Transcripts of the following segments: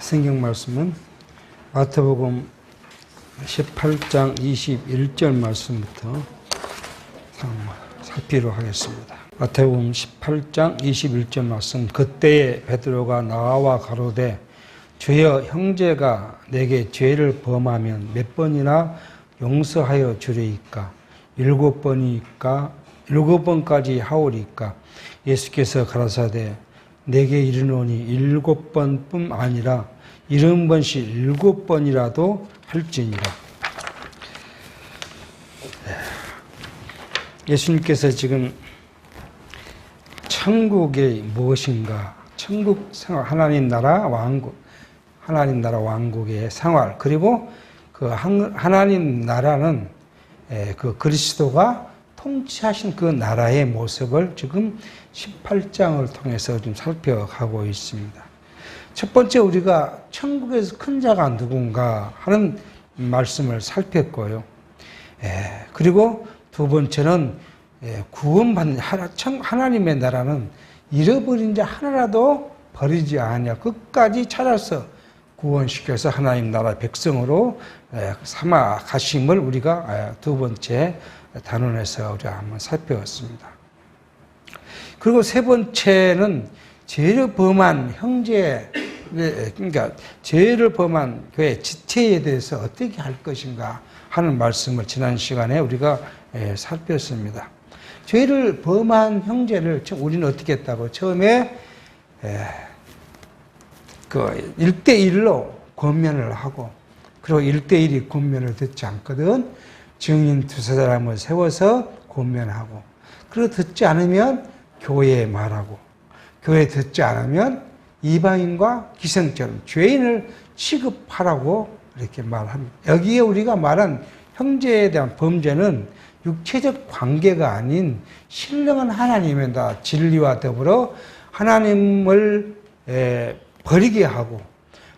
성경 말씀은 마태복음 18장 21절 말씀부터 살피도록 하겠습니다. 마태복음 18장 21절 말씀. 그때에 베드로가 나와 가로되 주여, 형제가 내게 죄를 범하면 몇 번이나 용서하여 주리이까? 7번이니까 7번까지 하오리까? 예수께서 가라사대 내게 이르노니 7번뿐 아니라 70번씩 7번이라도 할지니라. 예수님께서 지금 천국이 무엇인가, 천국 생활, 하나님 나라 왕국의 생활, 그리고 그 하나님 나라는 그 그리스도가 통치하신 그 나라의 모습을 지금 18장을 통해서 좀 살펴가고 있습니다. 첫 번째, 우리가 천국에서 큰 자가 누군가 하는 말씀을 살폈고요. 그리고 두 번째는 구원받는 하나님의 나라는 잃어버린 자 하나라도 버리지 않으냐, 끝까지 찾아서 구원시켜서 하나님 나라 백성으로 삼아 가심을 우리가 두 번째 단원에서 우리가 한번 살펴봤습니다. 그리고 세 번째는 죄를 범한 형제, 그러니까 죄를 범한 교회 지체에 대해서 어떻게 할 것인가 하는 말씀을 지난 시간에 우리가 살폈습니다. 죄를 범한 형제를 우리는 어떻게 했다고? 처음에 그 1대1로 권면을 하고, 그리고 1대1이 권면을 듣지 않거든 증인 두세 사람을 세워서 권면하고, 그리고 듣지 않으면 교회에 말하고, 교회 듣지 않으면 이방인과 기생처럼 죄인을 취급하라고 이렇게 말합니다. 여기에 우리가 말한 형제에 대한 범죄는 육체적 관계가 아닌 신령한 하나님의 다 진리와 더불어 하나님을 버리게 하고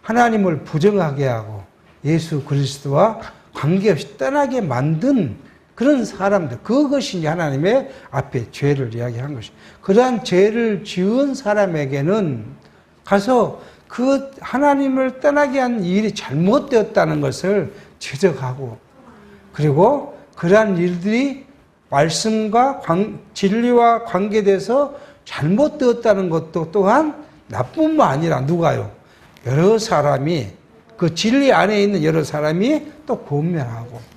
하나님을 부정하게 하고 예수 그리스도와 관계없이 떠나게 만든 그런 사람들, 그것이 하나님의 앞에 죄를 이야기한 것이죠. 그러한 죄를 지은 사람에게는 가서 그 하나님을 떠나게 한 일이 잘못되었다는 것을 지적하고, 그리고 그러한 일들이 말씀과 진리와 관계돼서 잘못되었다는 것도 또한 나뿐만 아니라 누가요? 여러 사람이, 그 진리 안에 있는 여러 사람이 또 권면하고,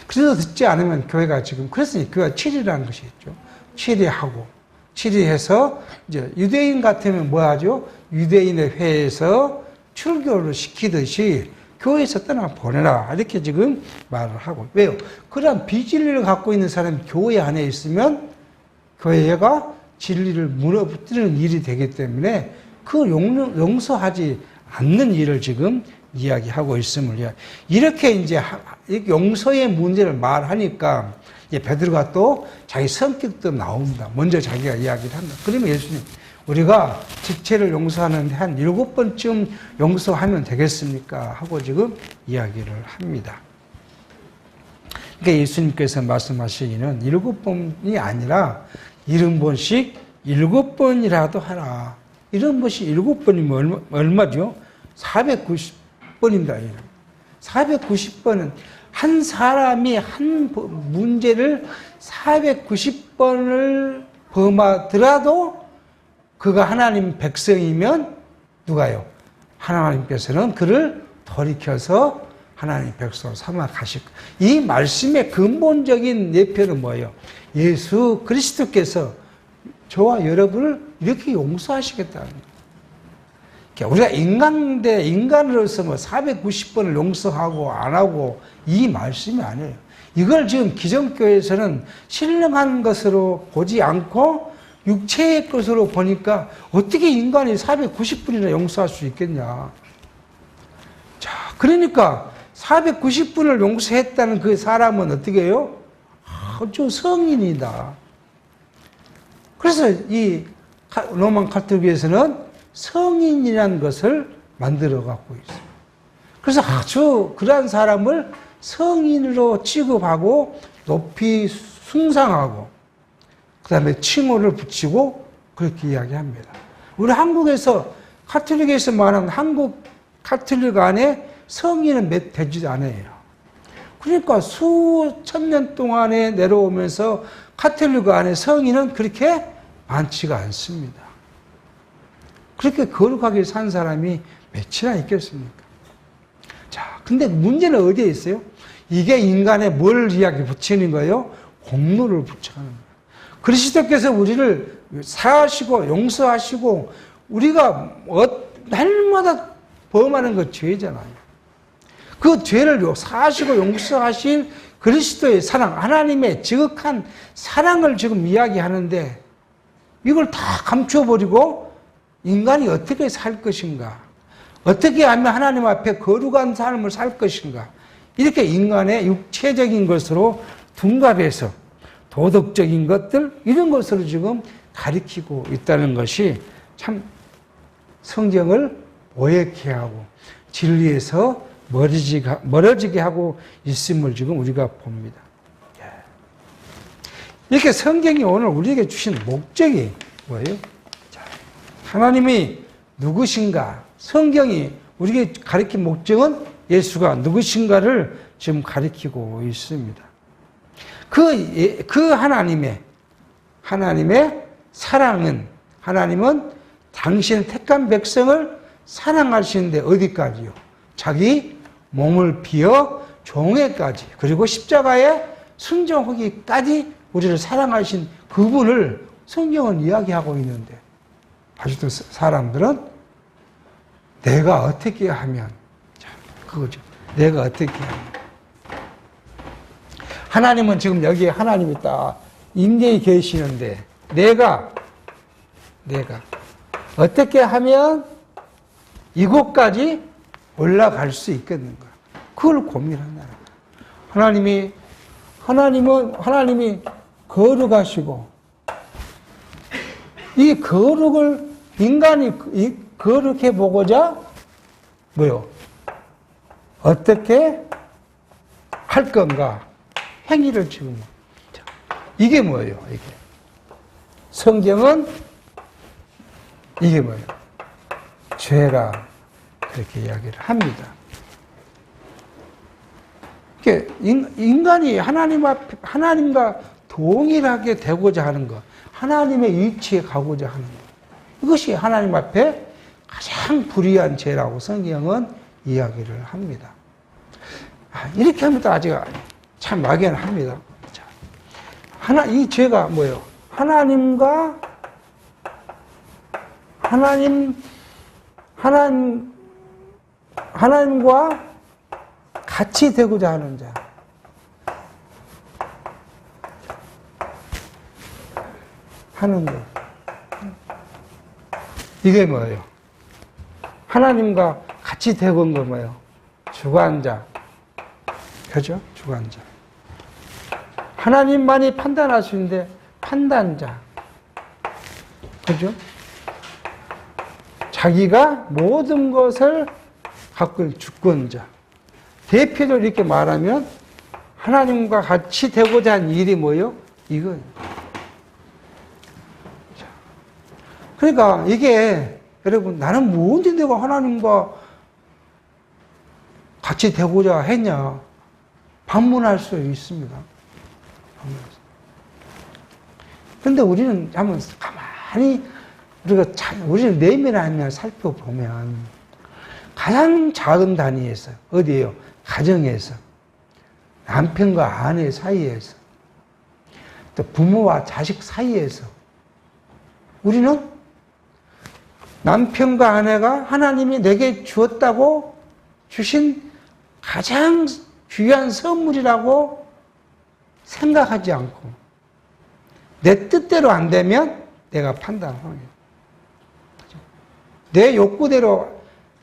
그래서 듣지 않으면 교회가 지금, 그래서 교회가 치리라는 것이 있죠. 치리하고, 치리해서 이제 유대인 같으면 뭐 하죠? 유대인의 회에서 출교를 시키듯이 교회에서 떠나 보내라, 이렇게 지금 말을 하고. 왜요? 그런 비진리를 갖고 있는 사람이 교회 안에 있으면 교회가 진리를 무너뜨리는 일이 되기 때문에 그 용서하지 않는 일을 지금 이야기하고 있음을, 이렇게 이제 용서의 문제를 말하니까 이제 베드로가 또 자기 성격도 나옵니다. 먼저 자기가 이야기를 한다. 그러면 예수님, 우리가 지체를 용서하는데 한 7번쯤 용서하면 되겠습니까? 하고 지금 이야기를 합니다. 그러니까 예수님께서 말씀하시기는 7번이 아니라 70번씩 7번이라도 하라. 70번씩 7번이면 얼마죠? 490번입니다. 490번은 한 사람이 한 문제를 490번을 범하더라도 그가 하나님 백성이면 누가요? 하나님께서는 그를 돌이켜서 하나님 백성으로 삼아 가실 거예요. 이 말씀의 근본적인 내표는 뭐예요? 예수 그리스도께서 저와 여러분을 이렇게 용서하시겠다는 거예요. 우리가 인간으로서 뭐 490번을 용서하고 안 하고 이 말씀이 아니에요. 이걸 지금 기존교회에서는 신령한 것으로 보지 않고 육체의 것으로 보니까 어떻게 인간이 490분이나 용서할 수 있겠냐. 자, 그러니까 490분을 용서했다는 그 사람은 어떻게 해요? 아주 성인이다. 그래서 이 로만 카톨릭에서는 성인이라는 것을 만들어 갖고 있어요. 그래서 아주 그러한 사람을 성인으로 취급하고 높이 숭상하고 그 다음에 칭호를 붙이고 그렇게 이야기합니다. 우리 한국에서 카톨릭에서 말하는 한국 카톨릭 안에 성인은 몇 되지도 않아요. 그러니까 수천 년 동안에 내려오면서 카톨릭 안에 성인은 그렇게 많지가 않습니다. 그렇게 거룩하게 산 사람이 몇이나 있겠습니까? 자, 근데 문제는 어디에 있어요? 이게 인간에 뭘 이야기 붙이는 거예요? 공로를 붙여가는 거예요. 그리스도께서 우리를 사하시고 용서하시고 우리가 날마다 범하는 거 죄잖아요. 그 죄를 사하시고 용서하실 그리스도의 사랑, 하나님의 지극한 사랑을 지금 이야기하는데 이걸 다 감춰버리고 인간이 어떻게 살 것인가? 어떻게 하면 하나님 앞에 거룩한 삶을 살 것인가? 이렇게 인간의 육체적인 것으로 둔갑해서 도덕적인 것들 이런 것으로 지금 가리키고 있다는 것이 참 성경을 오해케 하고 진리에서 멀어지게 하고 있음을 지금 우리가 봅니다. 이렇게 성경이 오늘 우리에게 주신 목적이 뭐예요? 하나님이 누구신가? 성경이 우리에게 가리킨 목적은 예수가 누구신가를 지금 가리키고 있습니다. 그 하나님의 사랑은, 하나님은 당신의 택한 백성을 사랑하시는데 어디까지요? 자기 몸을 비어 종에까지, 그리고 십자가에 순종하기까지 우리를 사랑하신 그분을 성경은 이야기하고 있는데, 아직도 사람들은 내가 어떻게 하면, 그거죠. 내가 어떻게 하면. 하나님은 지금 여기에 하나님이 딱 인계히 계시는데, 내가 어떻게 하면 이곳까지 올라갈 수 있겠는가? 그걸 고민한다. 하나님이 거룩하시고, 이 거룩을 인간이 거룩해 보고자 뭐요? 어떻게 할 건가? 행위를 지금. 이게 뭐예요? 이게 성경은 이게 뭐예요? 죄라 그렇게 이야기를 합니다. 인간이 하나님 앞에 하나님과 동일하게 되고자 하는 것, 하나님의 위치에 가고자 하는 것, 이것이 하나님 앞에 가장 불의한 죄라고 성경은 이야기를 합니다. 이렇게 하면 또 아직 참 막연합니다. 이 죄가 뭐예요? 하나님과 같이 되고자 하는 자. 하는 것. 이게 뭐예요? 하나님과 같이 되고 온 거 뭐예요? 주관자. 그죠? 주관자. 하나님만이 판단하시는데 판단자. 그죠? 자기가 모든 것을 갖고 있는 주권자. 대표적으로 이렇게 말하면 하나님과 같이 되고자 한 일이 뭐예요? 이거예요. 그러니까 이게 여러분, 나는 뭔데 내가 하나님과 같이 되고자 했냐? 반문할 수 있습니다. 그런데 우리는 한번 가만히 우리는 내면을 살펴보면 가장 작은 단위에서, 어디에요? 가정에서, 남편과 아내 사이에서, 또 부모와 자식 사이에서, 우리는 남편과 아내가 하나님이 내게 주었다고 주신 가장 귀한 선물이라고 생각하지 않고, 내 뜻대로 안 되면 내가 판단하는 거예요. 내 욕구대로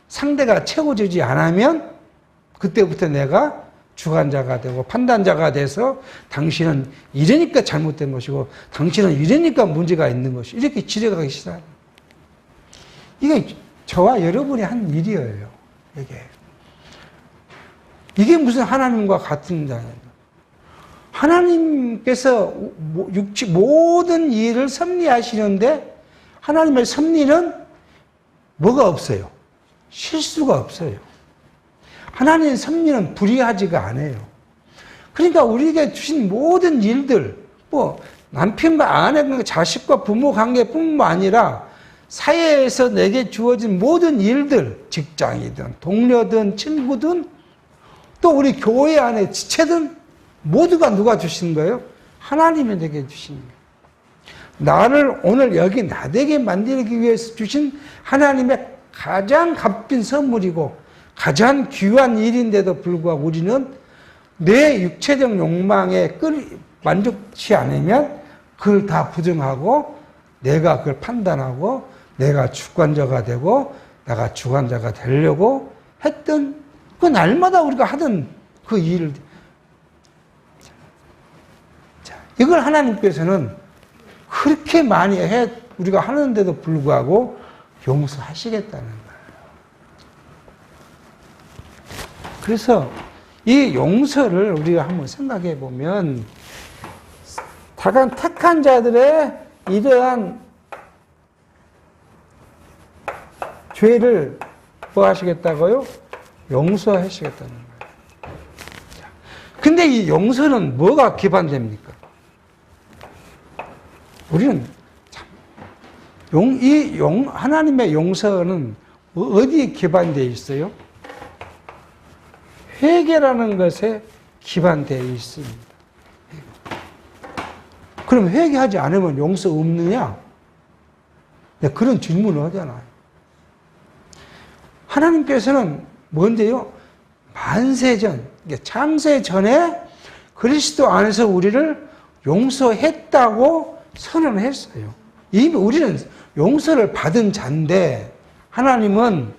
상대가 채워지지 않으면 그때부터 내가 주관자가 되고 판단자가 돼서 당신은 이러니까 잘못된 것이고 당신은 이러니까 문제가 있는 것이, 이렇게 지레가기 시작해요. 이게 저와 여러분이 한 일이에요. 이게 무슨 하나님과 같은 자예요. 하나님께서 모든 일을 섭리하시는데 하나님의 섭리는 뭐가 없어요? 실수가 없어요. 하나님의 섭리는 불의하지가 않아요. 그러니까 우리에게 주신 모든 일들, 뭐 남편과 아내, 자식과 부모 관계뿐만 아니라 사회에서 내게 주어진 모든 일들, 직장이든 동료든 친구든 또 우리 교회 안에 지체든 모두가 누가 주신 거예요? 하나님이 내게 주신 거예요. 나를 오늘 여기 나되게 만들기 위해서 주신 하나님의 가장 값진 선물이고 가장 귀한 일인데도 불구하고 우리는 내 육체적 욕망에 만족치 않으면 그걸 다 부정하고 내가 그걸 판단하고 내가 주관자가 되고 내가 주관자가 되려고 했던 그 날마다 우리가 하던 그 일을, 이걸 하나님께서는 그렇게 많이 우리가 하는데도 불구하고 용서하시겠다는 거예요. 그래서 이 용서를 우리가 한번 생각해 보면 다간 택한 자들의 이러한 죄를 뭐 하시겠다고요? 용서하시겠다는 거예요. 근데 이 용서는 뭐가 기반됩니까? 우리는 참, 하나님의 용서는 어디에 기반되어 있어요? 회개라는 것에 기반되어 있습니다. 그럼 회개하지 않으면 용서 없느냐? 그런 질문을 하잖아요. 하나님께서는 뭔데요? 만세전, 창세 전에 그리스도 안에서 우리를 용서했다고 선언했어요. 이미 우리는 용서를 받은 자인데 하나님은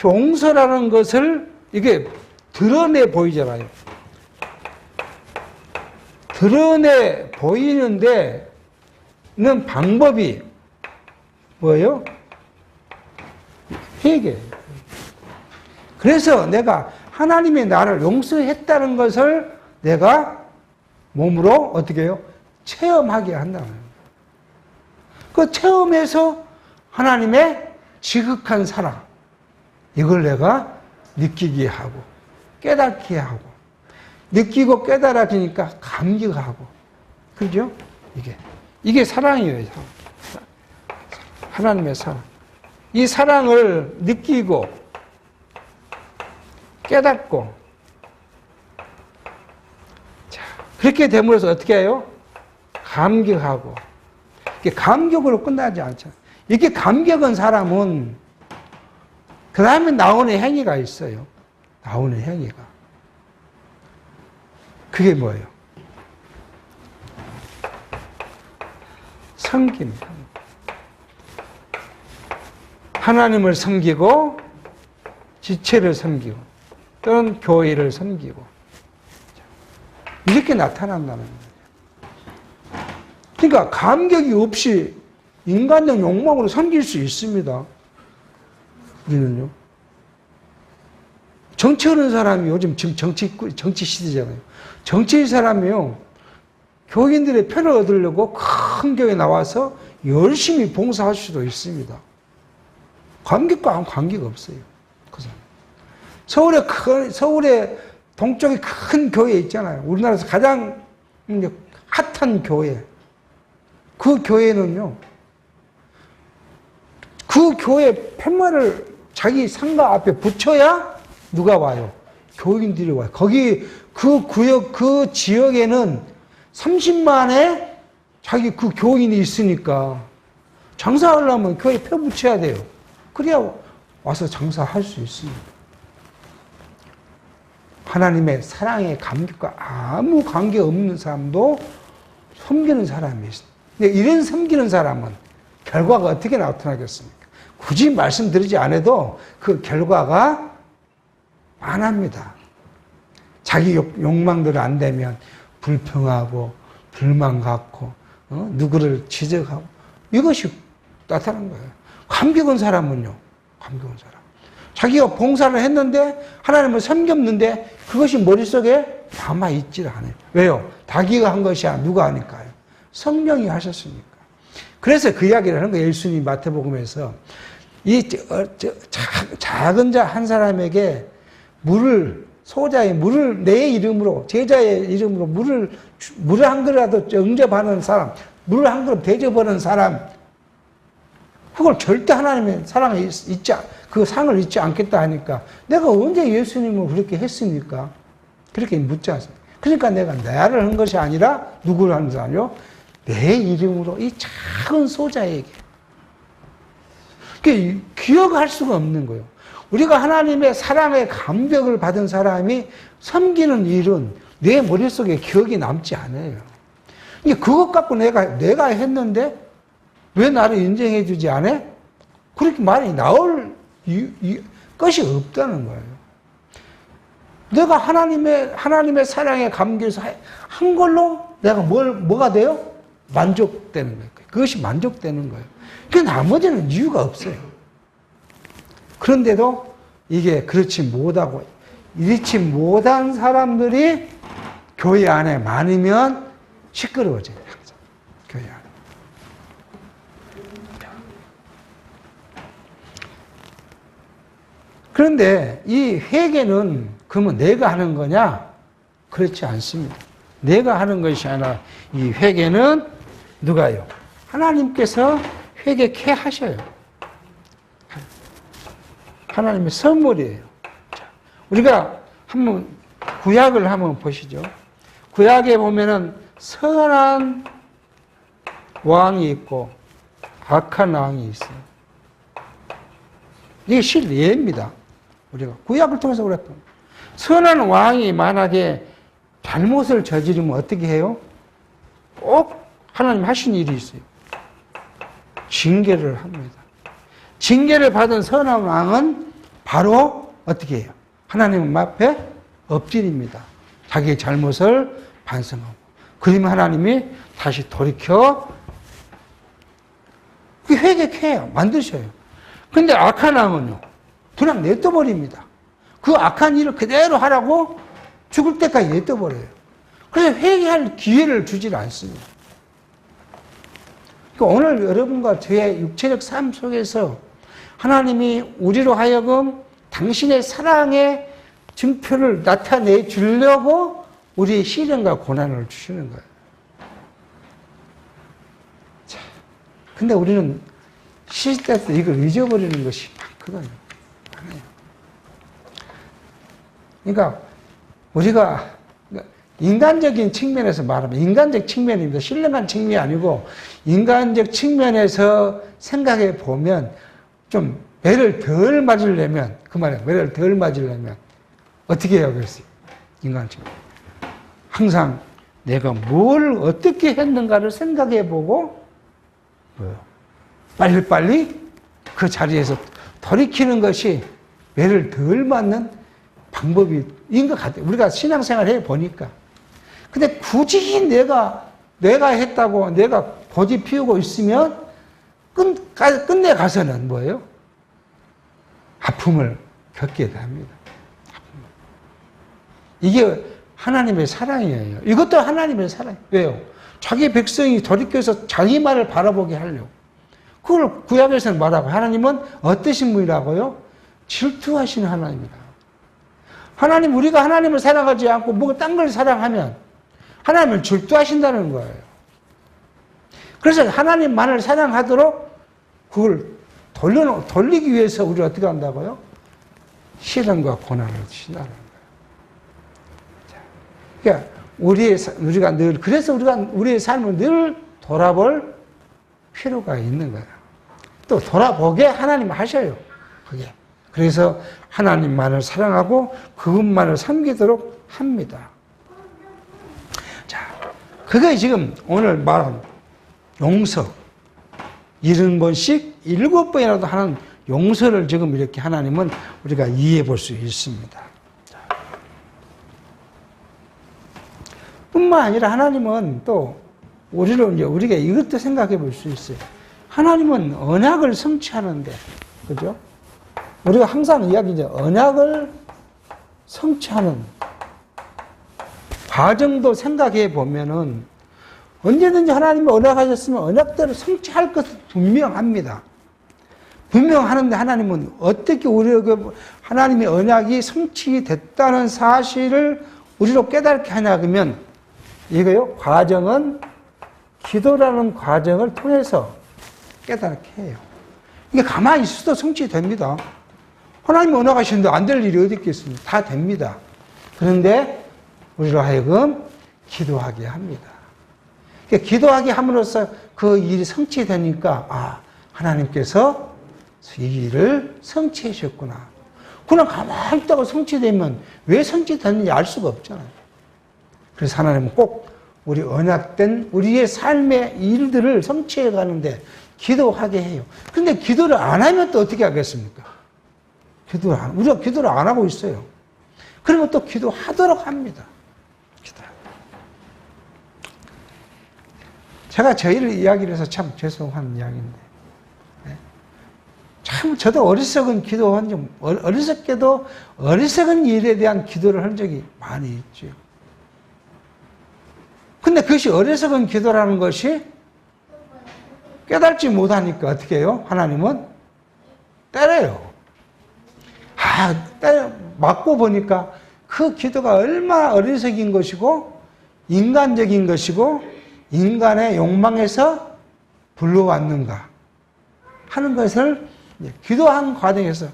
용서라는 것을 이게 드러내 보이잖아요. 드러내 보이는데는 방법이 뭐예요? 회개예요. 그래서 내가 하나님이 나를 용서했다는 것을 내가 몸으로 어떻게 해요? 체험하게 한다는 거예요. 그 체험에서 하나님의 지극한 사랑, 이걸 내가 느끼게 하고 깨닫게 하고 느끼고 깨달아지니까 감격하고, 그죠? 이게 사랑이에요. 하나님의 사랑. 이 사랑을 느끼고 깨닫고, 자, 그렇게 됨으로써 어떻게 해요? 감격하고. 이게 감격으로 끝나지 않잖아요. 이렇게 감격한 사람은 그 다음에 나오는 행위가 있어요. 나오는 행위가. 그게 뭐예요? 섬김. 하나님을 섬기고 지체를 섬기고 또는 교회를 섬기고 이렇게 나타난다는 거예요. 그러니까 감격이 없이 인간적 욕망으로 섬길 수 있습니다. 우리는요. 정치하는 사람이 요즘 지금 정치 시대잖아요. 정치의 사람이요. 교인들의 표를 얻으려고 큰 교회에 나와서 열심히 봉사할 수도 있습니다. 감격과 아무 관계가 없어요. 그 사람. 서울에 동쪽에 큰 교회 있잖아요. 우리나라에서 가장 핫한 교회. 그 교회는요. 그 교회 팻말을 자기 상가 앞에 붙여야 누가 와요? 교인들이 와요. 거기 그 구역, 그 지역에는 30만의 자기 그 교인이 있으니까 장사하려면 교회에 표 붙여야 돼요. 그래야 와서 장사할 수 있습니다. 하나님의 사랑의 감격과 아무 관계 없는 사람도 섬기는 사람이 있습니다. 근데 이런 섬기는 사람은 결과가 어떻게 나타나겠습니까? 굳이 말씀드리지 않아도 그 결과가 많합니다. 자기 욕망대로 안 되면 불평하고 불만 갖고 누구를 지적하고 이것이 나타나는 거예요. 감격한 사람은요. 감격한 사람. 자기가 봉사를 했는데 하나님을 섬겼는데 그것이 머릿속에 남아있질 않아요. 왜요? 자기가 한 것이 아니라 누가 하니까요? 성령이 하셨으니까. 그래서 그 이야기를 하는 거예요. 예수님이 마태복음에서 작은 자 한 사람에게 소자의 물을 내 이름으로, 제자의 이름으로 물을 한 그릇이라도 영접하는 사람, 물을 한 그릇 대접하는 사람, 그걸 절대 하나님의 사랑을 그 상을 잊지 않겠다 하니까 내가 언제 예수님을 그렇게 했습니까? 그렇게 묻지 않습니다. 그러니까 내가 나를 한 것이 아니라 누구를 하는 것이 아니요? 내 이름으로 이 작은 소자에게. 그게 기억할 수가 없는 거예요. 우리가 하나님의 사랑의 감격을 받은 사람이 섬기는 일은 내 머릿속에 기억이 남지 않아요. 그것 갖고 내가 했는데 왜 나를 인정해 주지 않아? 그렇게 말이 나올 것이 없다는 거예요. 내가 하나님의 사랑에 감겨서 한 걸로 내가 뭐가 돼요? 만족되는 거예요. 그것이 만족되는 거예요. 그 나머지는 이유가 없어요. 그런데도 이게 그렇지 못하고, 이렇지 못한 사람들이 교회 안에 많으면 시끄러워져요. 항상. 교회 안에. 그런데 이 회개는 그러면 내가 하는 거냐? 그렇지 않습니다. 내가 하는 것이 아니라 이 회개는 누가요? 하나님께서 회개케 하셔요. 하나님의 선물이에요. 자, 우리가 한번 구약을 한번 보시죠. 구약에 보면은 선한 왕이 있고 악한 왕이 있어요. 이게 실예입니다. 우리가 구약을 통해서 그랬던. 선한 왕이 만약에 잘못을 저지르면 어떻게 해요? 꼭 하나님 하신 일이 있어요. 징계를 합니다. 징계를 받은 선한 왕은 바로 어떻게 해요? 하나님 앞에 엎드립니다. 자기의 잘못을 반성하고. 그러면 하나님이 다시 돌이켜 회개해요. 만드셔요. 근데 악한 왕은요, 그냥 냅둬버립니다. 그 악한 일을 그대로 하라고 죽을 때까지 냅둬버려요. 그래서 회개할 기회를 주질 않습니다. 오늘 여러분과 저의 육체적 삶 속에서 하나님이 우리로 하여금 당신의 사랑의 증표를 나타내 주려고 우리의 시련과 고난을 주시는 거예요. 자, 근데 우리는 시대에서 이걸 잊어버리는 것이 많거든요. 많아요. 그러니까 우리가 인간적인 측면에서 말하면 인간적 측면입니다. 신령한 측면이 아니고 인간적 측면에서 생각해 보면 좀 매를 덜 맞으려면, 그 말이에요. 매를 덜 맞으려면 어떻게 해야 되겠어요? 인간 측면. 항상 내가 뭘 어떻게 했는가를 생각해 보고 빨리빨리 그 자리에서 돌이키는 것이 매를 덜 맞는 방법인 것 같아요. 우리가 신앙생활 해 보니까. 근데 굳이 내가 했다고 내가 고집 피우고 있으면 끝내 가서는 뭐예요? 아픔을 겪게 됩니다. 이게 하나님의 사랑이에요. 이것도 하나님의 사랑. 왜요? 자기 백성이 돌이켜서 자기 말을 바라보게 하려고. 그걸 구약에서는 말하고, 하나님은 어떠신 분이라고요? 질투하시는 하나님이다. 하나님, 우리가 하나님을 사랑하지 않고 뭐 딴 걸 사랑하면 하나님을 질투하신다는 거예요. 그래서 하나님만을 사랑하도록 그걸 돌리기 위해서 우리가 어떻게 한다고요? 시련과 고난을 주신다는 거예요. 그러니까 우리가 늘, 그래서 우리의 삶을 늘 돌아볼 필요가 있는 거예요. 또 돌아보게 하나님 하셔요. 그게. 그래서 하나님만을 사랑하고 그것만을 섬기도록 합니다. 자, 그게 지금 오늘 말한 용서. 70번씩 7번이라도 하는 용서를 지금 이렇게 하나님은 우리가 이해해 볼 수 있습니다. 자. 뿐만 아니라 하나님은 또 우리가 이것도 생각해 볼 수 있어요. 하나님은 언약을 성취하는데, 그죠? 우리가 항상 이야기죠. 언약을 성취하는 과정도 생각해 보면은 언제든지 하나님이 언약하셨으면 언약대로 성취할 것은 분명합니다. 분명하는데 하나님은 어떻게 우리에게 하나님의 언약이 성취됐다는 사실을 우리로 깨닫게 하냐 그러면 이거요. 과정은 기도라는 과정을 통해서 깨닫게 해요. 이게 가만히 있어도 성취됩니다. 하나님이 언약하시는데 안 될 일이 어디 있겠습니까? 다 됩니다. 그런데 우리로 하여금 기도하게 합니다. 그러니까 기도하게 함으로써 그 일이 성취되니까 하나님께서 이 일을 성취하셨구나. 그냥 가만히 있다가 성취되면 왜 성취됐는지 알 수가 없잖아요. 그래서 하나님은 꼭 우리 언약된 우리의 삶의 일들을 성취해 가는데 기도하게 해요. 근데 기도를 안 하면 또 어떻게 하겠습니까? 우리가 기도를 안 하고 있어요. 그러면 또 기도하도록 합니다. 제가 저희를 이야기를 해서 참 죄송한 이야기인데, 참 저도 어리석은 기도한 적, 어리석게도 어리석은 일에 대한 기도를 한 적이 많이 있죠. 근데 그것이 어리석은 기도라는 것이 깨닫지 못하니까 어떻게 해요? 하나님은 때려요. 맞고 보니까 그 기도가 얼마나 어리석인 것이고 인간적인 것이고 인간의 욕망에서 불러왔는가 하는 것을 기도한 과정에서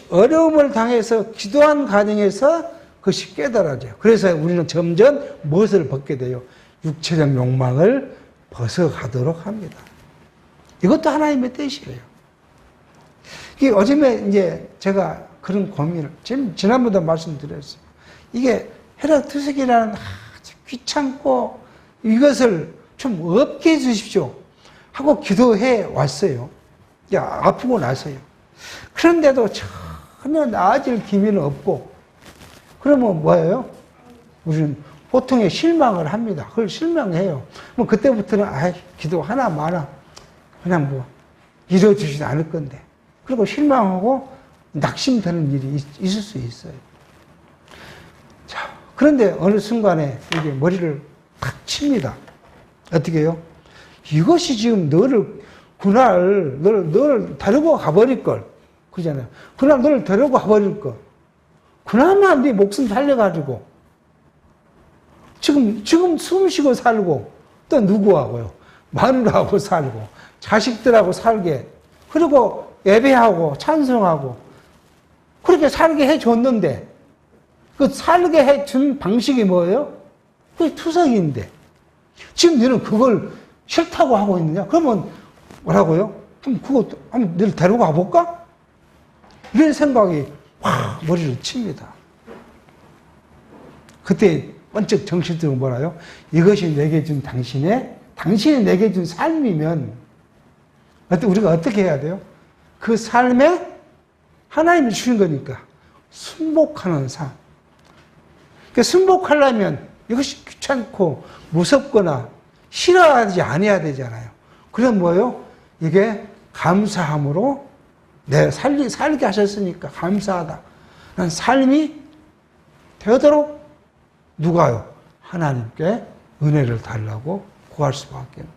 어려움을 당해서 기도한 과정에서 그것이 깨달아져요. 그래서 우리는 점점 무엇을 벗게 돼요? 육체적 욕망을 벗어가도록 합니다. 이것도 하나님의 뜻이에요. 이게 어즘에 이제 제가 그런 고민을, 지난번도 말씀드렸어요. 이게 헤롯투석이라는 아주 귀찮고 이것을 좀 없게 해주십시오 하고 기도해 왔어요. 아프고 나서요. 그런데도 전혀 나아질 기미는 없고, 그러면 뭐예요? 우리는 보통의 실망을 합니다. 그걸 실망해요. 뭐 그때부터는 기도 하나 마나 그냥 이루어지지 않을 건데. 그리고 실망하고 낙심되는 일이 있을 수 있어요. 자, 그런데 어느 순간에 이게 머리를 탁 칩니다. 어떻게 해요? 이것이 지금 너를 데리고 가버릴 걸. 그러잖아요. 그날 너를 데리고 가버릴 걸. 그나마 네 목숨 살려가지고. 지금 숨 쉬고 살고, 또 누구하고요? 마누라하고 살고, 자식들하고 살게, 그리고 예배하고, 찬송하고, 그렇게 살게 해줬는데, 그 살게 해준 방식이 뭐예요? 그게 투석인데. 지금 너는 그걸 싫다고 하고 있느냐? 그러면 뭐라고요? 그럼 그거 한번 너를 데리고 가볼까? 이런 생각이 확 머리를 칩니다. 그때 번쩍 정신 들고 뭐라요? 이것이 내게 준 당신이 내게 준 삶이면, 우리가 어떻게 해야 돼요? 그 삶에 하나님이 주신 거니까 순복하는 삶. 그러니까 순복하려면 이것이 귀찮고 무섭거나 싫어하지 않아야 되잖아요. 그럼 뭐예요? 이게 감사함으로 내 살게 하셨으니까 감사하다. 난 삶이 되도록 누가요? 하나님께 은혜를 달라고 구할 수밖에 없어요.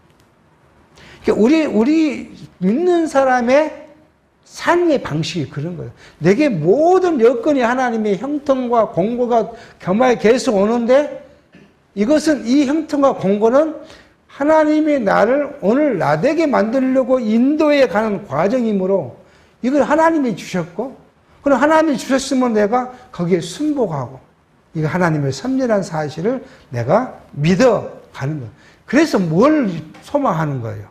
그러니까 우리 믿는 사람의 삶의 방식이 그런 거예요. 내게 모든 여건이 하나님의 형통과 공고가 겸하여 계속 오는데, 이것은 이 형통과 공고는 하나님이 나를 오늘 나되게 만들려고 인도해 가는 과정이므로 이걸 하나님이 주셨고, 그럼 하나님이 주셨으면 내가 거기에 순복하고, 이거 하나님의 섭리라는 사실을 내가 믿어가는 거예요. 그래서 뭘 소망하는 거예요?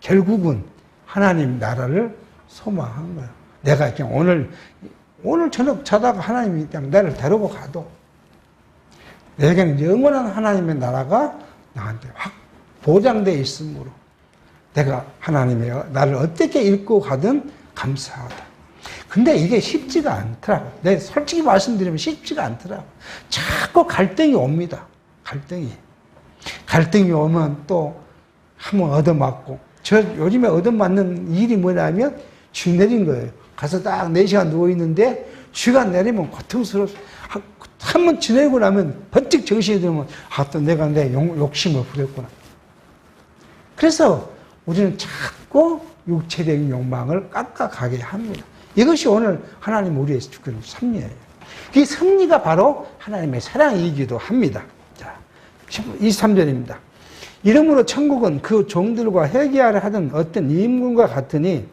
결국은 하나님 나라를 소망한 거예요. 내가 그냥 오늘 저녁 자다가 하나님이 그냥 나를 데리고 가도 내게는 영원한 하나님의 나라가 나한테 확 보장되어 있으므로 내가 하나님의 나를 어떻게 읽고 가든 감사하다. 근데 이게 쉽지가 않더라고요. 내가 솔직히 말씀드리면 쉽지가 않더라고요. 자꾸 갈등이 옵니다. 갈등이 오면 또 한번 얻어맞고, 저 요즘에 얻어맞는 일이 뭐냐면 쥐 내린 거예요. 가서 딱 4시간 누워있는데 쥐가 내리면 고통스러워. 한번 지내고 나면 번쩍 정신이 들면 또 내가 내 욕심을 부렸구나. 그래서 우리는 자꾸 육체적인 욕망을 깎아가게 합니다. 이것이 오늘 하나님 우리의 주권 섭리예요. 이 섭리가 바로 하나님의 사랑이기도 합니다. 자, 23절입니다. 이러므로 천국은 그 종들과 회개하려 하던 어떤 임금과 같으니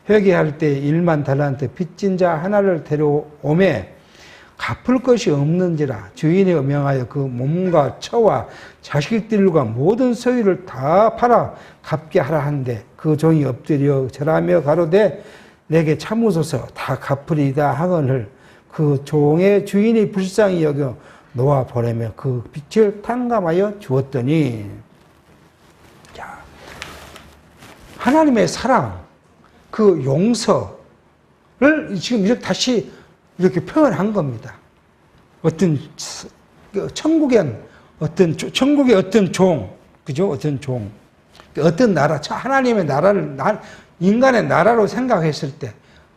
회개할 때 1만 달란트 빚진 자 하나를 데려오매 갚을 것이 없는지라 주인이 명하여 그 몸과 처와 자식들과 모든 소유를 다 팔아 갚게 하라 하는데 그 종이 엎드려 절하며 가로되 내게 참으소서 다 갚으리이다 하거늘 그 종의 주인이 불쌍히 여겨 놓아 보내며 그 빚을 탕감하여 주었더니, 자, 하나님의 사랑, 그 용서를 지금 이렇게 다시 이렇게 표현한 겁니다. 어떤 천국의 어떤 종, 그죠? 어떤 종, 어떤 나라, 하나님의 나라를 인간의 나라로 생각했을 때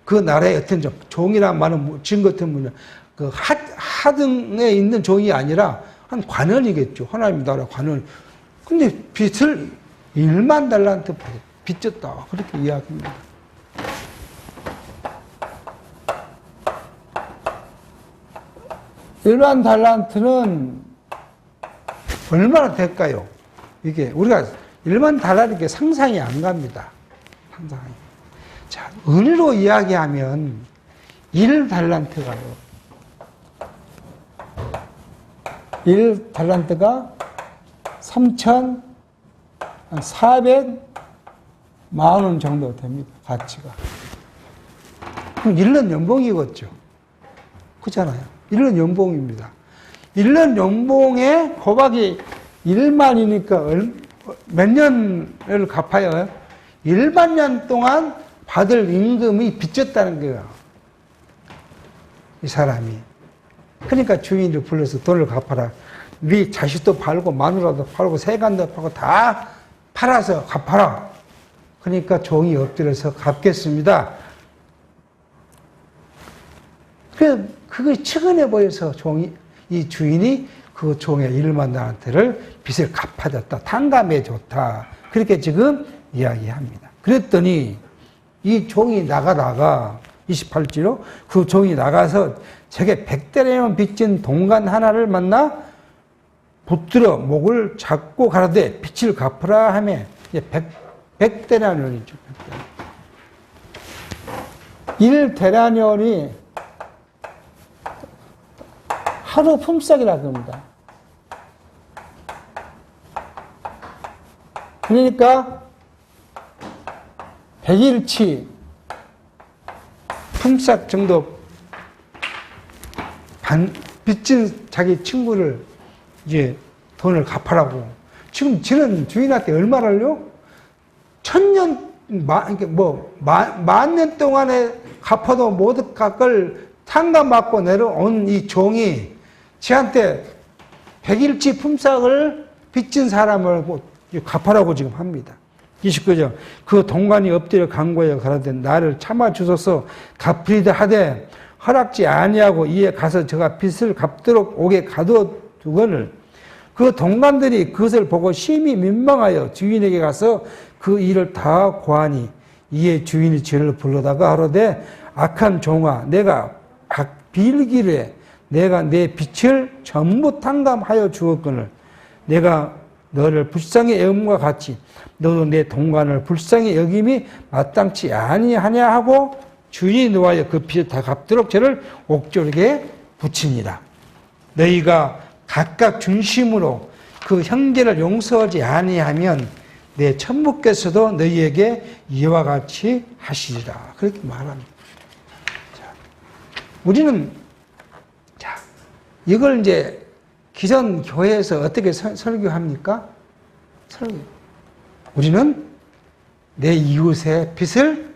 그 나라의 어떤 종이란 말은 지금 같은 분은 그 하등에 있는 종이 아니라 한 관원이겠죠. 하나님 나라 관원. 근데 빚을 1만 달란트 빚졌다. 그렇게 이야기합니다. 일만 달란트는 얼마나 될까요? 이게 우리가 1만 달란트 상상이 안 갑니다. 상상이. 자, 은으로 이야기하면 1달란트가요. 1달란트가 3,400만 원 정도 됩니다. 가치가. 그럼 1년 연봉이겠죠. 그렇잖아요. 1년 연봉입니다. 1년 연봉에 곱하기 1만이니까 몇 년을 갚아요? 1만 년 동안 받을 임금이 빚졌다는 거예요. 이 사람이. 그러니까 주인을 불러서 돈을 갚아라. 네 자식도 팔고 마누라도 팔고 세간도 팔고 다 팔아서 갚아라. 그러니까 종이 엎드려서 갚겠습니다. 그게 측은해 보여서 이 주인이 그 종의 1만 달란트를 빚을 갚아줬다. 탕감해 줬다. 그렇게 지금 이야기합니다. 그랬더니 이 종이 나가다가 28절로 그 종이 나가서 제게 100데나리온 빚진 동관 하나를 만나 붙들어 목을 잡고 가라되 빚을 갚으라 하며 100데나리온이죠. 1데나리온이 하루 품삯이라고 합니다. 그러니까 100일치 품삯 정도 빚진 자기 친구를 이제 돈을 갚아라고. 지금 지는 주인한테 얼마를요? 1000년, 만 년 동안에 갚아도 못 갚을 탕감받고 내려온 이 종이 지한테 100일치 품삯을 빚진 사람을 갚아라고 지금 합니다. 29절. 그 동관이 엎드려 간구하여 가라되 나를 참아 주소서 갚으리다 하되 허락지 아니하고 이에 가서 저가 빚을 갚도록 옥에 가둬두거늘 그 동관들이 그것을 보고 심히 민망하여 주인에게 가서 그 일을 다 고하니 이에 주인이 저를 불러다가 하루되 악한 종아 내가 빌기를 내가 내 빚을 전부 탕감하여 주었거늘 내가 너를 불쌍히 여김과 같이 너도 내 동관을 불쌍히 여김이 마땅치 아니하냐 하고 주인이 노하여 그 빚을 다 갚도록 저를 옥졸에게 붙이니라. 너희가 각각 중심으로 그 형제를 용서하지 아니하면 내 천부께서도 너희에게 이와 같이 하시리라. 그렇게 말합니다. 자, 우리는 이걸 이제 기존 교회에서 어떻게 설교합니까? 우리는 내 이웃의 빚을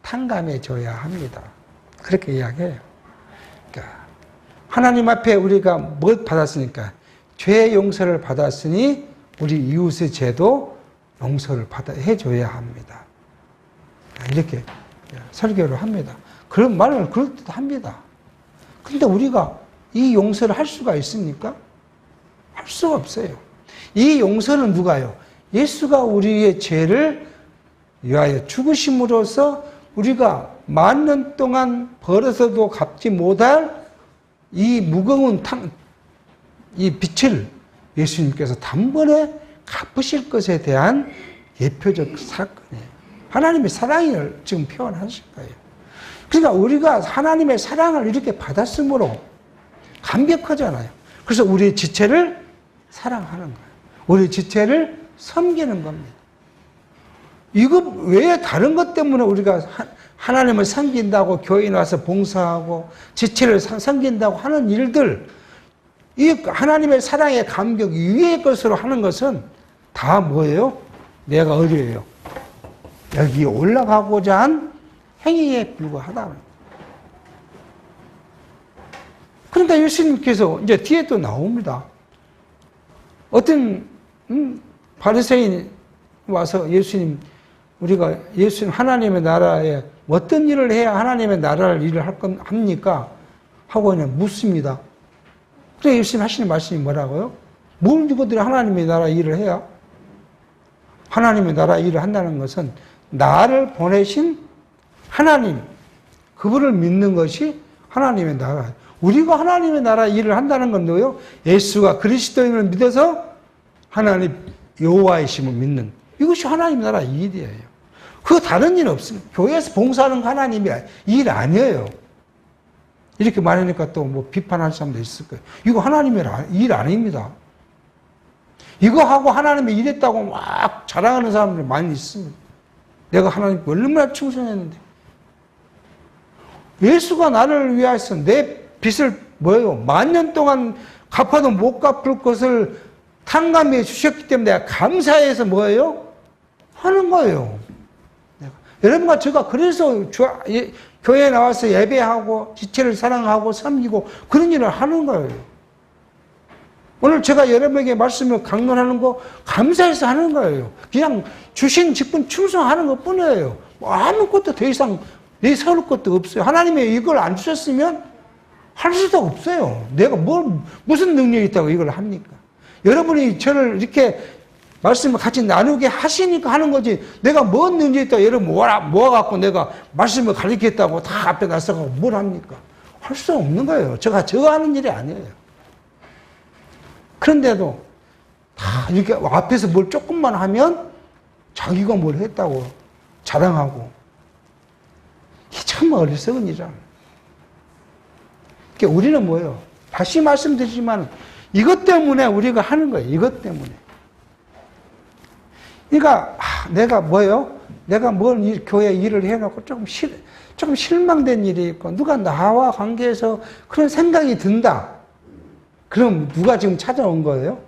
탕감해 줘야 합니다. 그렇게 이야기해요. 그러니까 하나님 앞에 우리가 뭘 받았으니까 죄 용서를 받았으니 우리 이웃의 죄도 용서를 해줘야 합니다. 이렇게 설교를 합니다. 그런 말을 그럴듯 합니다. 근데 우리가 이 용서를 할 수가 있습니까? 할 수가 없어요. 이 용서는 누가요? 예수가 우리의 죄를 위하여 죽으심으로써 우리가 10,000년 동안 벌어서도 갚지 못할 이 무거운 이 빚을 예수님께서 단번에 갚으실 것에 대한 예표적 사건이에요. 하나님의 사랑을 지금 표현하실 거예요. 그러니까 우리가 하나님의 사랑을 이렇게 받았으므로 감격하잖아요. 그래서 우리의 지체를 사랑하는 거예요. 우리 지체를 섬기는 겁니다. 이거 외에 다른 것 때문에 우리가 하나님을 섬긴다고 교회에 와서 봉사하고 지체를 섬긴다고 하는 일들, 이 하나님의 사랑의 감격 위의 것으로 하는 것은 다 뭐예요? 내가 어디예요? 여기 올라가고자 한 행위에 불과하다. 그러니까 예수님께서 이제 뒤에 또 나옵니다. 어떤 바리새인이 와서 우리가 예수님 하나님의 나라에 어떤 일을 해야 하나님의 나라를 일을 합니까? 하고 그냥 묻습니다. 그래서 예수님 하시는 말씀이 뭐라고요? 뭘 누구들이 하나님의 나라 일을 해야? 하나님의 나라 일을 한다는 것은 나를 보내신 하나님, 그분을 믿는 것이 하나님의 나라. 우리가 하나님의 나라 일을 한다는 건 뭐예요? 예수가 그리스도인을 믿어서 하나님 여호와이심을 믿는, 이것이 하나님의 나라 일이에요. 그 다른 일 없습니다. 교회에서 봉사하는 거 하나님의 일 아니에요. 이렇게 말하니까 또 뭐 비판할 사람도 있을 거예요. 이거 하나님의 일 아닙니다. 이거 하고 하나님의 일했다고 막 자랑하는 사람들이 많이 있습니다. 내가 하나님 얼마나 충성했는데. 예수가 나를 위하여서 내 빚을 뭐예요? 10,000년 동안 갚아도 못 갚을 것을 탕감해 주셨기 때문에 내가 감사해서 뭐예요? 하는 거예요. 여러분과 제가 그래서 교회에 나와서 예배하고 지체를 사랑하고 섬기고 그런 일을 하는 거예요. 오늘 제가 여러분에게 말씀을 강론하는 거 감사해서 하는 거예요. 그냥 주신 직분 충성하는 것 뿐이에요. 뭐 아무것도 더 이상 내세울 것도 없어요. 하나님이 이걸 안 주셨으면 할 수도 없어요. 내가 무슨 능력이 있다고 이걸 합니까? 여러분이 저를 이렇게 말씀을 같이 나누게 하시니까 하는 거지, 내가 뭔 능력이 있다고 여러분 모아갖고 내가 말씀을 가르치겠다고 다 앞에 나서가고 뭘 합니까? 할 수 없는 거예요. 제가 하는 일이 아니에요. 그런데도 다 이렇게 앞에서 뭘 조금만 하면 자기가 뭘 했다고 자랑하고, 이게 참 어리석은 일이잖아요. 그러니까 우리는 뭐예요? 다시 말씀드리지만 이것 때문에 우리가 하는 거예요. 이것 때문에. 그러니까 내가 뭐예요? 내가 뭘 교회 일을 해놓고 조금 실망된 일이 있고 누가 나와 관계해서 그런 생각이 든다. 그럼 누가 지금 찾아온 거예요?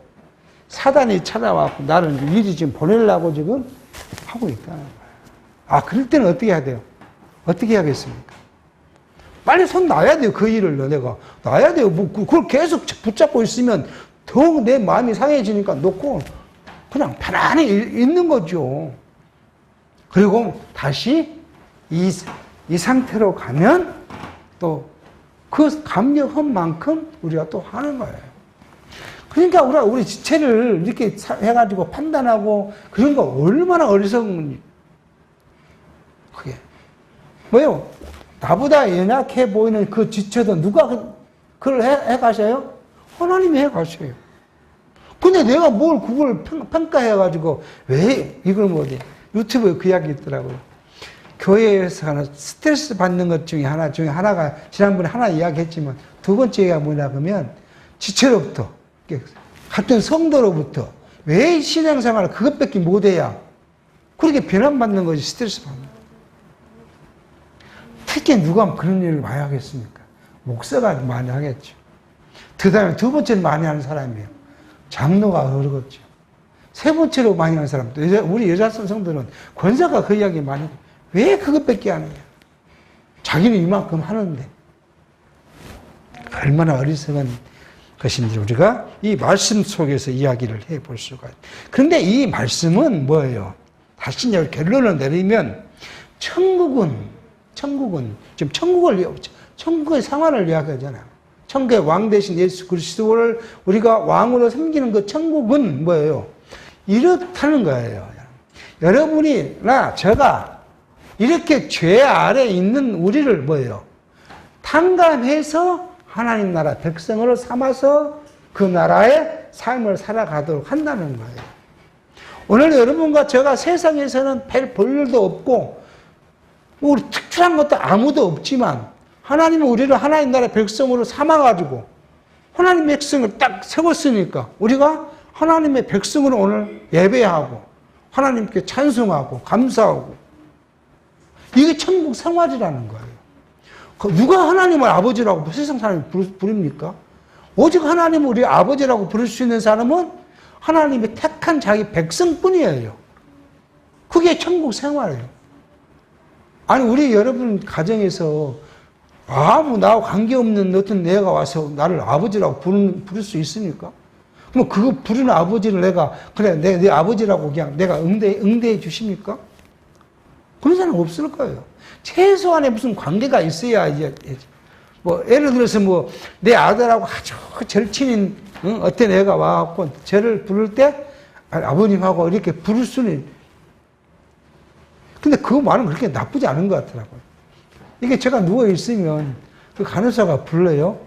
사단이 찾아와서 나를 미리 지금 보내려고 지금 하고 있다는 거예요. 그럴 때는 어떻게 해야 돼요? 어떻게 해야겠습니까? 빨리 손 놔야 돼요. 그 일을 내가 놔야 돼요. 그걸 계속 붙잡고 있으면 더욱 내 마음이 상해지니까 놓고 그냥 편안히 있는 거죠. 그리고 다시 이 상태로 가면 또 그 감격한 만큼 우리가 또 하는 거예요. 그러니까 우리 지체를 이렇게 해가지고 판단하고 그런 거 얼마나 어리석은 건지. 그게 뭐예요? 나보다 연약해 보이는 그 지체도 누가 그걸 해가셔요? 하나님이 해가셔요. 근데 내가 뭘 그걸 평가해가지고 왜 이걸 못해? 유튜브에 그 이야기 있더라고요. 교회에서 하나 스트레스 받는 것 중에 하나가 지난번에 하나 이야기했지만 두 번째가 뭐냐 그러면 지체로부터, 같은 성도로부터 왜 신앙생활을 그것밖에 못해야 그렇게 비난받는 것이 스트레스 받는 거예요. 특히 누가 그런 일을 많이 하겠습니까? 목사가 많이 하겠죠. 그 다음에 두 번째는 많이 하는 사람이에요. 장로가 그러겠죠. 세 번째로 많이 하는 사람도 우리 여자 성도는 권사가 그 이야기 많이 해요. 왜 그것밖에 안 해요? 자기는 이만큼 하는데. 얼마나 어리석은 것인지 우리가 이 말씀 속에서 이야기를 해볼 수가 있어요. 그런데 이 말씀은 뭐예요? 다시 이제 결론을 내리면 천국은 지금 천국의 상황을 이야기하잖아요. 천국의 왕 대신 예수 그리스도를 우리가 왕으로 섬기는 그 천국은 뭐예요? 이렇다는 거예요. 여러분이나 제가 이렇게 죄 아래 있는 우리를 뭐예요? 탕감해서 하나님 나라 백성으로 삼아서 그 나라의 삶을 살아가도록 한다는 거예요. 오늘 여러분과 제가 세상에서는 별 볼일도 없고 뭐 특출한 것도 아무도 없지만 하나님은 우리를 하나님 나라 백성으로 삼아가지고 하나님의 백성을 딱 세웠으니까 우리가 하나님의 백성으로 오늘 예배하고 하나님께 찬송하고 감사하고 이게 천국 생활이라는 거예요. 누가 하나님을 아버지라고 세상 사람이 부릅니까? 오직 하나님을 우리 아버지라고 부를 수 있는 사람은 하나님이 택한 자기 백성뿐이에요. 그게 천국 생활이에요. 아니 우리 여러분 가정에서 아무 나하고 관계없는 어떤 애가 와서 나를 아버지라고 부를 수 있습니까? 그럼 그거 부르는 아버지를 내가 그래 내 아버지라고 그냥 내가 응대해 주십니까? 그런 사람 없을 거예요. 최소한의 무슨 관계가 있어야 이제 뭐 예를 들어서 뭐 내 아들하고 아주 절친인 어떤 애가 와갖고 저를 부를 때 아버님하고 이렇게 부를 수는 근데 그 말은 그렇게 나쁘지 않은 것 같더라고요. 이게 제가 누워있으면 그 간호사가 불러요.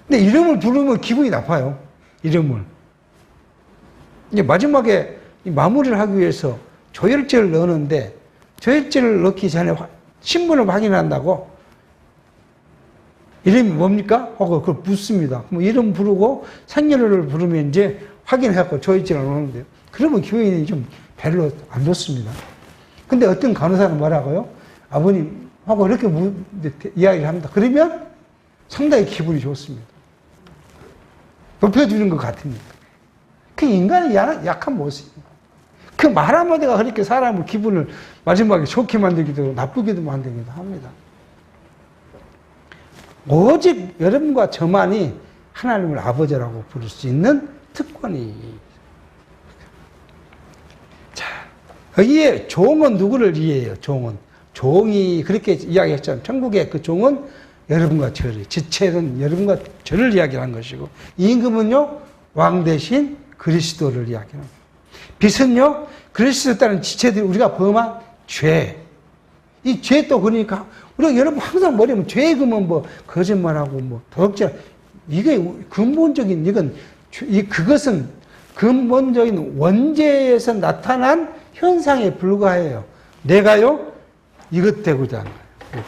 근데 이름을 부르면 기분이 나빠요. 이름을. 이제 마지막에 마무리를 하기 위해서 조혈제를 넣는데 조혈제를 넣기 전에 신분을 확인한다고 이름이 뭡니까? 하고 그걸 묻습니다. 그럼 이름 부르고 생년월일을 부르면 이제 확인해갖고 조혈제를 넣는데요. 그러면 기분이 좀 별로 안 좋습니다. 근데 어떤 간호사는 뭐라고요? 아버님 하고 이렇게 이야기를 합니다. 그러면 상당히 기분이 좋습니다. 높여주는 것 같으니까. 그 인간의 약한 모습입니다. 그 말 한마디가 그렇게 사람을 기분을 마지막에 좋게 만들기도 하고 나쁘게도 만들기도 합니다. 오직 여러분과 저만이 하나님을 아버지라고 부를 수 있는 특권이. 자, 여기에 종은 누구를 이해해요? 종은. 종이 그렇게 이야기했잖아요. 천국의 그 종은 여러분과 저를, 지체는 여러분과 저를 이야기한 것이고, 임금은요, 왕 대신 그리스도를 이야기하는 거예요. 빛은요, 그리스도 따른 지체들이 우리가 범한 죄. 이 죄 또 그러니까, 우리가 여러분 항상 머리면 죄 그러면 뭐, 거짓말하고 뭐, 도덕질. 이게 근본적인, 그것은 근본적인 원죄에서 나타난 현상에 불과해요. 내가요, 이것 되고자 하는 거예요.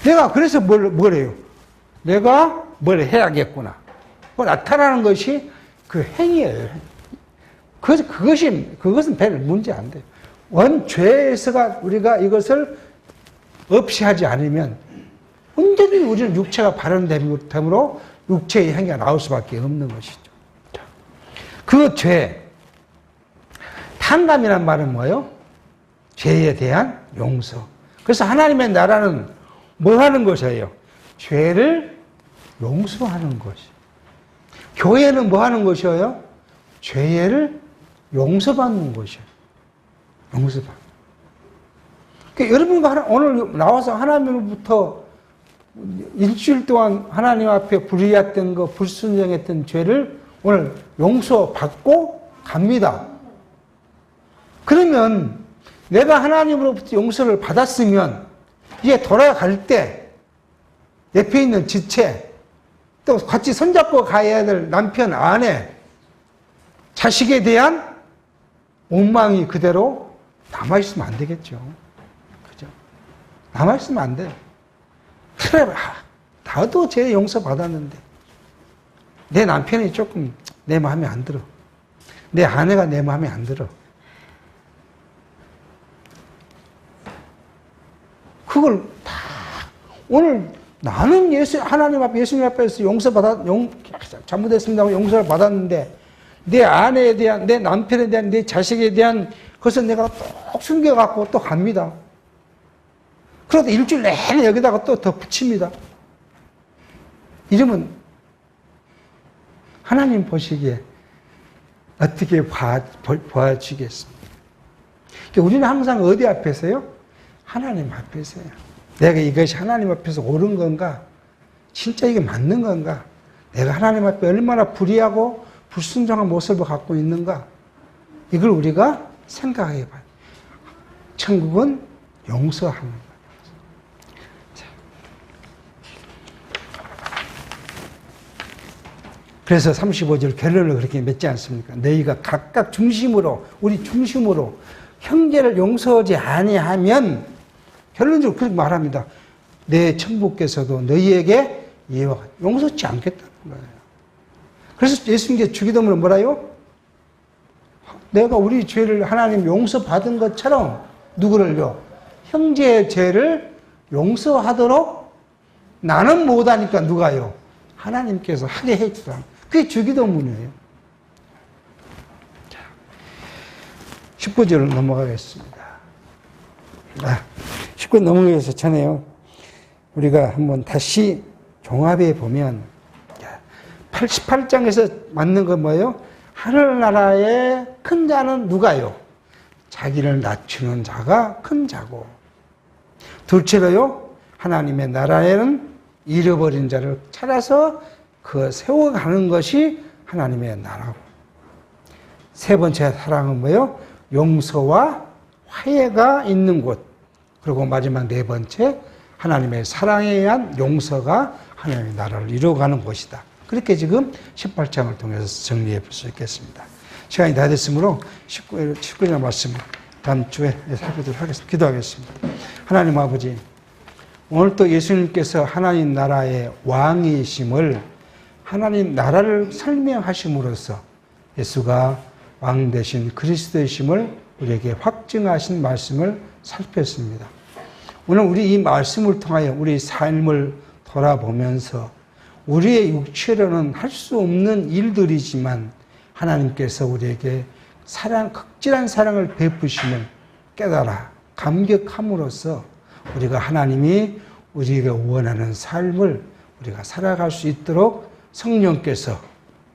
내가 그래서 뭐래요? 내가 뭘 해야겠구나. 나타나는 것이 그 행위예요. 그것은 별 문제 안 돼요. 원죄에서가 우리가 이것을 없이 하지 않으면 언제든지 우리는 육체가 발현됨으로 육체의 행위가 나올 수밖에 없는 것이죠. 그 죄, 탕감이란 말은 뭐예요? 죄에 대한 용서. 그래서 하나님의 나라는 뭐 하는 것이에요? 죄를 용서하는 것이. 교회는 뭐 하는 것이에요? 죄를 용서받는 것이에요. 용서받는. 그러니까 여러분과 오늘 나와서 하나님으로부터 일주일 동안 하나님 앞에 불의했던 거, 불순종했던 죄를 오늘 용서받고 갑니다. 그러면 내가 하나님으로부터 용서를 받았으면 이제 돌아갈 때 옆에 있는 지체, 또 같이 손잡고 가야 될 남편, 아내, 자식에 대한 원망이 그대로 남아있으면 안 되겠죠. 그죠? 남아있으면 안 돼요. 그래, 나도 죄 용서받았는데 내 남편이 조금 내 마음에 안 들어. 내 아내가 내 마음에 안 들어. 그걸 다 오늘 나는 하나님 앞에 예수님 앞에서 잘못했습니다. 용서를 받았는데 내 아내에 대한, 내 남편에 대한, 내 자식에 대한 것을 내가 또 숨겨갖고 또 갑니다. 그러다 일주일 내내 여기다가 또 더 붙입니다. 이러면 하나님 보시기에 어떻게 봐주겠습니까? 우리는 항상 어디 앞에서요? 하나님 앞에서요. 내가 이것이 하나님 앞에서 옳은 건가? 진짜 이게 맞는 건가? 내가 하나님 앞에 얼마나 불의하고 불순종한 모습을 갖고 있는가? 이걸 우리가 생각해 봐요. 천국은 용서하는 거예요. 그래서 35절 결론을 그렇게 맺지 않습니까? 너희가 각각 중심으로, 우리 중심으로 형제를 용서하지 아니하면, 결론적으로 그렇게 말합니다. 내 천부께서도 너희에게 용서치 않겠다는 거예요. 그래서 예수님께서 주기도문을 뭐라요? 내가 우리 죄를 하나님 용서받은 것처럼 누구를요? 형제의 죄를 용서하도록 나는 못하니까 누가요? 하나님께서 하게 해주라. 그게 주기도문이에요. 19절로 넘어가겠습니다. 19절 넘어가서 전에요. 우리가 한번 다시 종합해 보면 88장에서 맞는 건 뭐예요? 하늘나라의 큰 자는 누가요? 자기를 낮추는 자가 큰 자고, 둘째로요, 하나님의 나라에는 잃어버린 자를 찾아서 그 세워가는 것이 하나님의 나라고, 세 번째 사랑은 뭐예요? 용서와 화해가 있는 곳, 그리고 마지막 네 번째 하나님의 사랑에 의한 용서가 하나님의 나라를 이루어가는 곳이다. 그렇게 지금 18장을 통해서 정리해 볼 수 있겠습니다. 시간이 다 됐으므로 19절 말씀 다음 주에 살펴보도록 하겠습니다. 기도하겠습니다. 하나님 아버지, 오늘 또 예수님께서 하나님 나라의 왕이심을, 하나님 나라를 설명하심으로써 예수가 왕 되신 그리스도이심을 우리에게 확증하신 말씀을 살폈습니다. 오늘 우리 이 말씀을 통하여 우리 삶을 돌아보면서 우리의 육체로는 할 수 없는 일들이지만 하나님께서 우리에게 극진한 사랑을 베푸심을 깨달아 감격함으로써 우리가 하나님이 우리가 원하는 삶을 우리가 살아갈 수 있도록 성령께서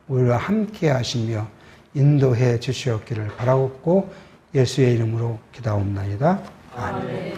우리와 함께 하시며 인도해 주시옵기를 바라옵고 예수의 이름으로 기도하옵나이다. 아멘.